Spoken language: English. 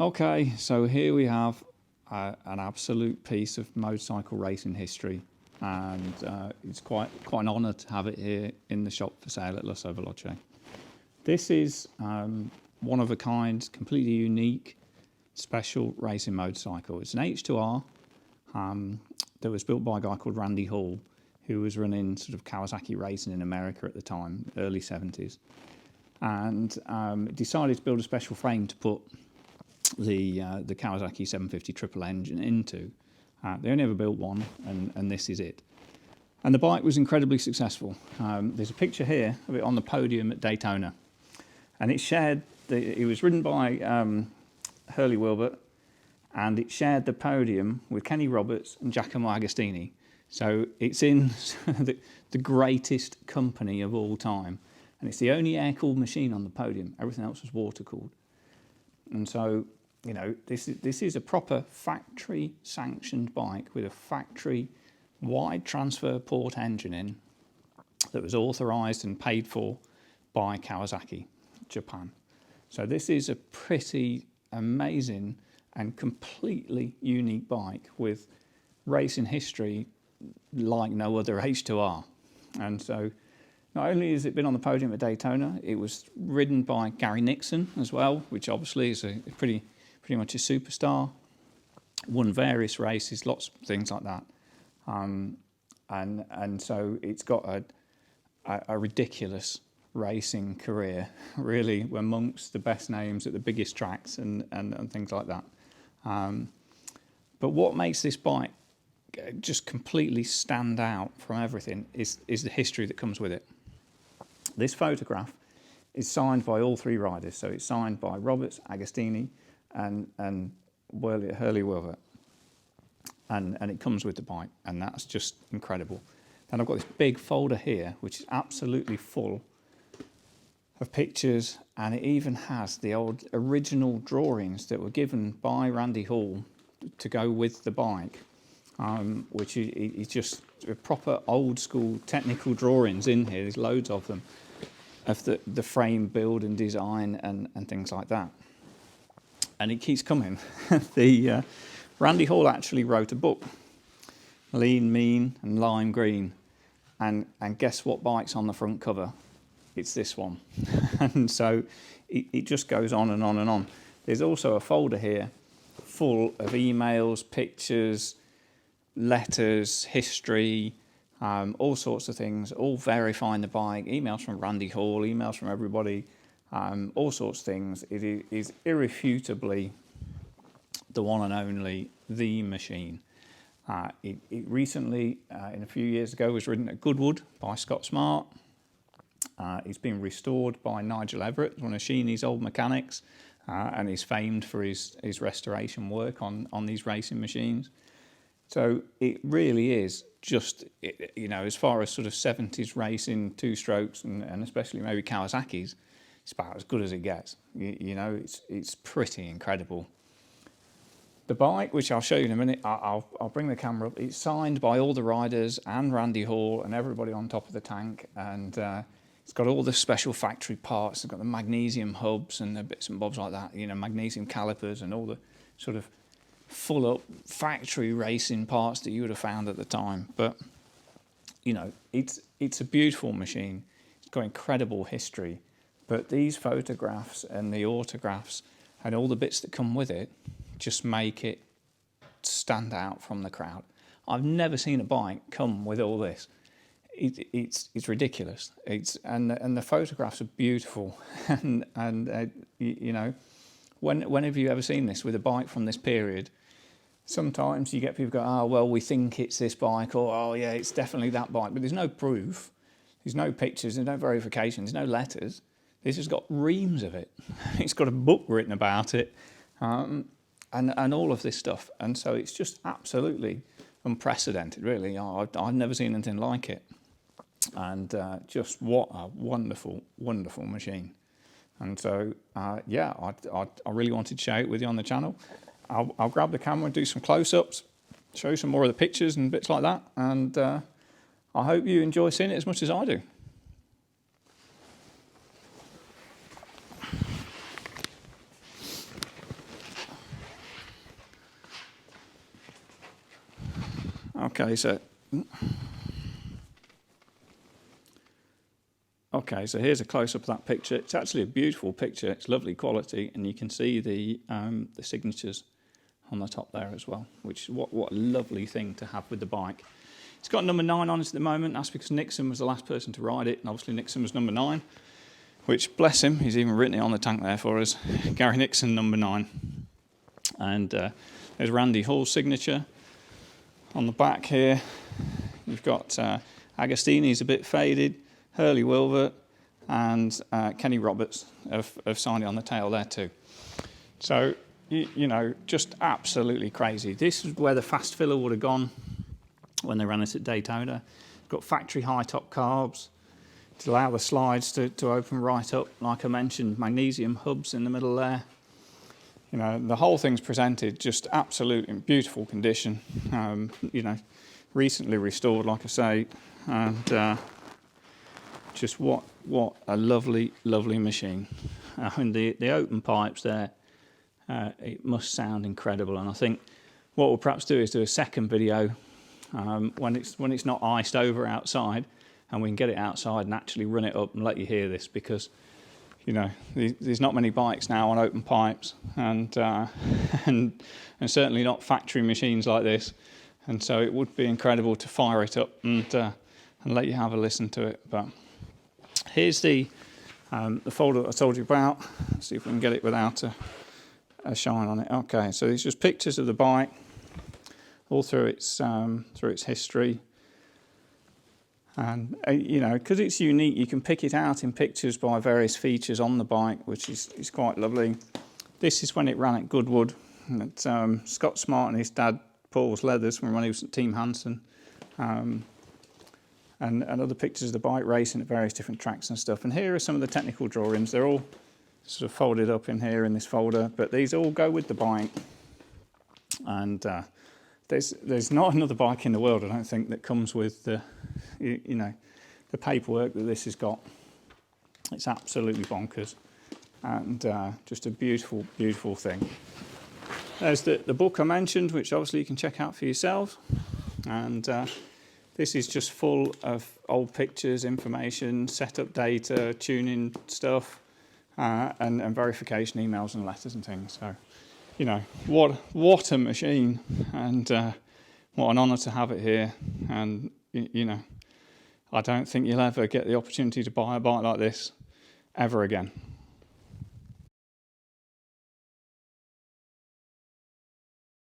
Okay, so here we have an absolute piece of motorcycle racing history, and it's quite an honour to have it here in the shop for sale at Lusso Veloce. This is one of a kind, completely unique, special racing motorcycle. It's an H2R that was built by a guy called Randy Hall, who was running sort of Kawasaki racing in America at the time, early 70s, and decided to build a special frame to put the Kawasaki 750 triple engine into. They only ever built one, and this is it. And the bike was incredibly successful. There's a picture here of it on the podium at Daytona, and it was ridden by Hurley Wilbert, and it shared the podium with Kenny Roberts and Giacomo Agostini. So it's in the greatest company of all time, and it's the only air-cooled machine on the podium. Everything else was water-cooled. And so, you know, this is a proper factory-sanctioned bike with a factory-wide transfer port engine in that was authorised and paid for by Kawasaki, Japan. So this is a pretty amazing and completely unique bike with racing history like no other H2R. And so not only has it been on the podium at Daytona, it was ridden by Gary Nixon as well, which obviously is pretty much a superstar. Won various races, lots of things like that. And so it's got a ridiculous racing career, really, amongst the best names at the biggest tracks and things like that. But what makes this bike just completely stand out from everything is the history that comes with it. This photograph is signed by all three riders, so it's signed by Roberts, Agostini, and Hurley Wilbert, and it comes with the bike, and that's just incredible. Then I've got this big folder here, which is absolutely full of pictures, and it even has the old original drawings that were given by Randy Hall to go with the bike, which is just proper old school technical drawings in here. There's loads of them, of the frame build and design and things like that. And it keeps coming. Randy Hall actually wrote a book, Lean, Mean and Lime Green, and guess what bike's on the front cover? It's this one. And so it just goes on and on and on. There's also a folder here full of emails, pictures, letters, history, all sorts of things, all verifying the bike, emails from Randy Hall, emails from everybody, all sorts of things. It is irrefutably the one and only, the machine. It recently, in a few years ago, was ridden at Goodwood by Scott Smart. It's been restored by Nigel Everett, one of Sheeni's old mechanics, and he's famed for his restoration work on these racing machines. So it really is just, you know, as far as sort of 70s racing, two strokes, and especially maybe Kawasaki's, it's about as good as it gets. You know, it's pretty incredible. The bike, which I'll show you in a minute, I'll bring the camera up. It's signed by all the riders and Randy Hall and everybody on top of the tank, and it's got all the special factory parts. It's got the magnesium hubs and the bits and bobs like that, you know, magnesium calipers and all the sort of full up factory racing parts that you would have found at the time. But you know, it's a beautiful machine. It's got incredible history, but these photographs and the autographs and all the bits that come with it just make it stand out from the crowd. I've never seen a bike come with all this. It's ridiculous. And the photographs are beautiful. and you know, when have you ever seen this with a bike from this period? Sometimes you get people go, oh, well, we think it's this bike, or, oh, yeah, it's definitely that bike. But there's no proof. There's no pictures. There's no verification. There's no letters. This has got reams of it. It's got a book written about it, and all of this stuff. And so it's just absolutely unprecedented, really. I've never seen anything like it. And just what a wonderful, wonderful machine. And so, yeah, I really wanted to share it with you on the channel. I'll grab the camera and do some close-ups, show you some more of the pictures and bits like that, and I hope you enjoy seeing it as much as I do. Okay, so here's a close-up of that picture. It's actually a beautiful picture. It's lovely quality, and you can see the signatures on the top there as well, which what a lovely thing to have with the bike. It's got number 9 on it at the moment. That's because Nixon was the last person to ride it, and obviously Nixon was number 9, which, bless him, he's even written it on the tank there for us. Gary Nixon, number 9. And there's Randy Hall's signature. On the back here, you've got Agostini's a bit faded, Hurley Wilbert, and Kenny Roberts have signed it on the tail there too. So, you know, just absolutely crazy. This is where the fast filler would have gone when they ran it at Daytona. Got factory high top carbs to allow the slides to open right up. Like I mentioned, magnesium hubs in the middle there. You know, the whole thing's presented just absolute in beautiful condition. You know, recently restored, like I say, and just what a lovely machine. And the open pipes there, it must sound incredible. And I think what we'll perhaps do is do a second video when it's not iced over outside, and we can get it outside and actually run it up and let you hear this, because you know there's not many bikes now on open pipes, and certainly not factory machines like this, and so it would be incredible to fire it up and let you have a listen to it. But here's the folder that I told you about. Let's see if we can get it without a shine on it. Okay, so these are just pictures of the bike all through its history. And, you know, because it's unique, you can pick it out in pictures by various features on the bike, which is quite lovely. This is when it ran at Goodwood. And Scott Smart and his dad, Paul's Leathers, from when he was at Team Hanson. And other pictures of the bike racing at various different tracks and stuff. And here are some of the technical drawings. They're all sort of folded up in here in this folder, but these all go with the bike. And there's not another bike in the world, I don't think, that comes with the paperwork that this has got. It's absolutely bonkers, and just a beautiful thing. There's the book I mentioned, which obviously you can check out for yourself, and this is just full of old pictures, information, setup data, tuning stuff, and verification emails and letters and things. So, you know, what a machine, and what an honour to have it here. And you know, I don't think you'll ever get the opportunity to buy a bike like this ever again.